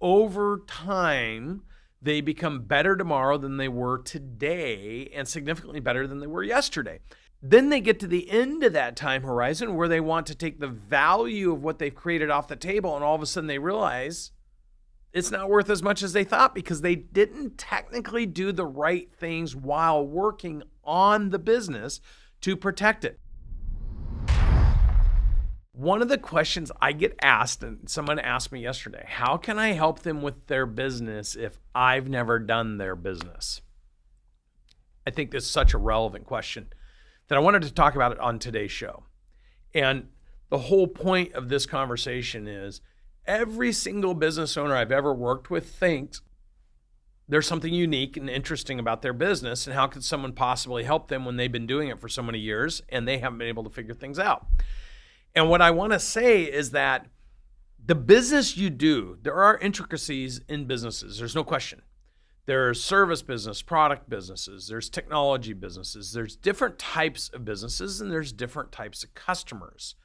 over time, they become better tomorrow than they were today and significantly better than they were yesterday. Then they get to the end of that time horizon where they want to take the value of what they've created off the table, and all of a sudden they realize it's not worth as much as they thought because they didn't technically do the right things while working on the business to protect it. One of the questions I get asked, and someone asked me yesterday, how can I help them with their business if I've never done their business? I think this is such a relevant question that I wanted to talk about it on today's show. And the whole point of this conversation is every single business owner I've ever worked with thinks there's something unique and interesting about their business, and how could someone possibly help them when they've been doing it for so many years and they haven't been able to figure things out. And what I want to say is that the business you do, there are intricacies in businesses. There's no question. There's service business, product businesses, there's technology businesses, there's different types of businesses, and there's different types of customers.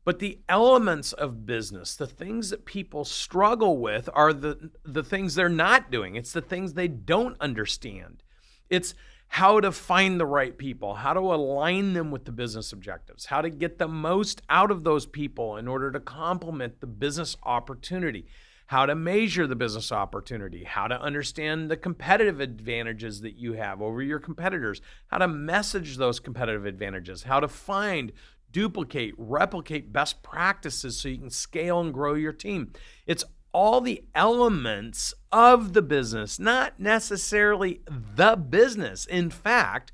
But the elements of business, the things that people struggle with are the things they're not doing. It's the things they don't understand. It's how to find the right people, how to align them with the business objectives, how to get the most out of those people in order to complement the business opportunity, how to measure the business opportunity, how to understand the competitive advantages that you have over your competitors, how to message those competitive advantages, how to find, duplicate, replicate best practices so you can scale and grow your team. It's all the elements of the business, not necessarily the business. In fact,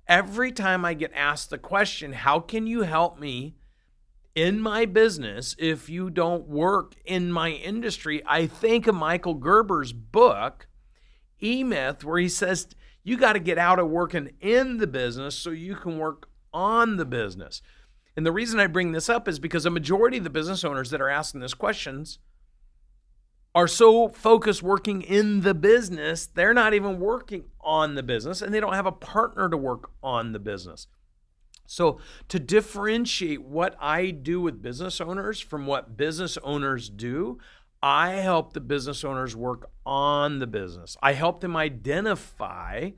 every time I get asked the question, how can you help me in my business if you don't work in my industry, I think of Michael Gerber's book, E-Myth, where he says, you got to get out of working in the business so you can work on the business. And the reason I bring this up is because a majority of the business owners that are asking these questions are so focused working in the business, they're not even working on the business, and they don't have a partner to work on the business. So to differentiate what I do with business owners from what business owners do, I help the business owners work on the business. I help them identify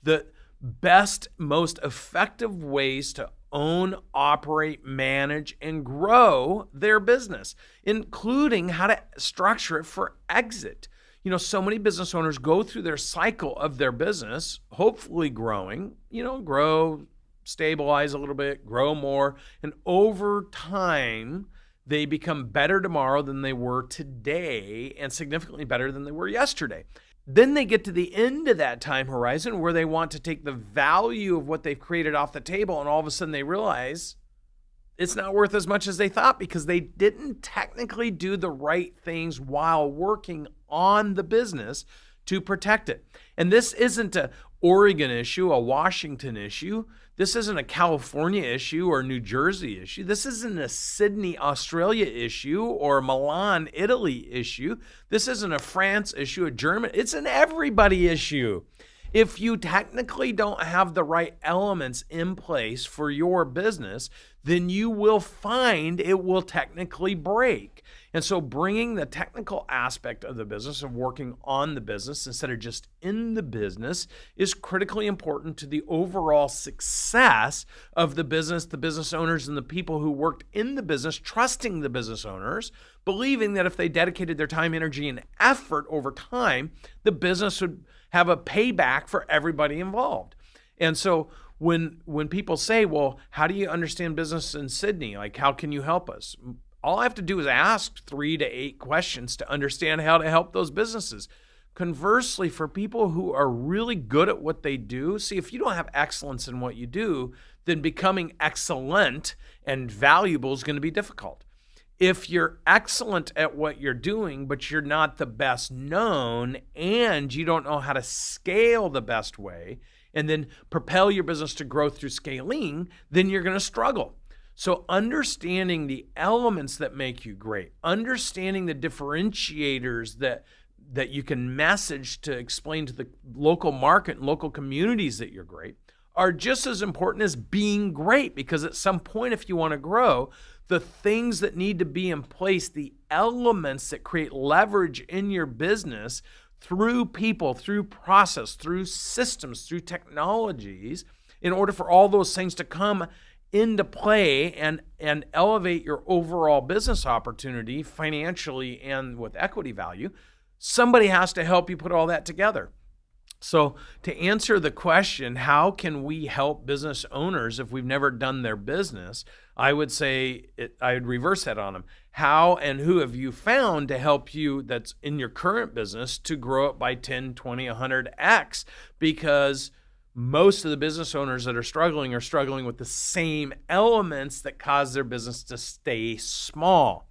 the best, most effective ways to own, operate, manage, and grow their business, including how to structure it for exit. You know, so many business owners go through their cycle of their business, hopefully growing, grow, stabilize a little bit, grow more, and over time, they become better tomorrow than they were today and significantly better than they were yesterday. Then they get to the end of that time horizon where they want to take the value of what they've created off the table, and all of a sudden they realize it's not worth as much as they thought because they didn't technically do the right things while working on the business to protect it. And this isn't an Oregon issue, a Washington issue. This isn't a California issue or New Jersey issue. This isn't a Sydney, Australia issue or Milan, Italy issue. This isn't a France issue, a German. It's an everybody issue. If you technically don't have the right elements in place for your business, then you will find it will technically break. And so bringing the technical aspect of the business of working on the business instead of just in the business is critically important to the overall success of the business owners and the people who worked in the business, trusting the business owners, believing that if they dedicated their time, energy, and effort over time, the business would have a payback for everybody involved. And so when people say, well, how do you understand business in Sydney? Like, how can you help us? All I have to do is ask 3 to 8 questions to understand how to help those businesses. Conversely, for people who are really good at what they do, see, if you don't have excellence in what you do, then becoming excellent and valuable is going to be difficult. If you're excellent at what you're doing, but you're not the best known and you don't know how to scale the best way and then propel your business to grow through scaling, then you're going to struggle. So understanding the elements that make you great, understanding the differentiators that you can message to explain to the local market and local communities that you're great are just as important as being great, because at some point, if you want to grow, the things that need to be in place, the elements that create leverage in your business through people, through process, through systems, through technologies, in order for all those things to come into play and elevate your overall business opportunity financially and with equity value, somebody has to help you put all that together. So to answer the question, how can we help business owners if we've never done their business? I would say I would reverse that on them. How and who have you found to help you that's in your current business to grow it by 10, 20, 100x? Because most of the business owners that are struggling with the same elements that cause their business to stay small.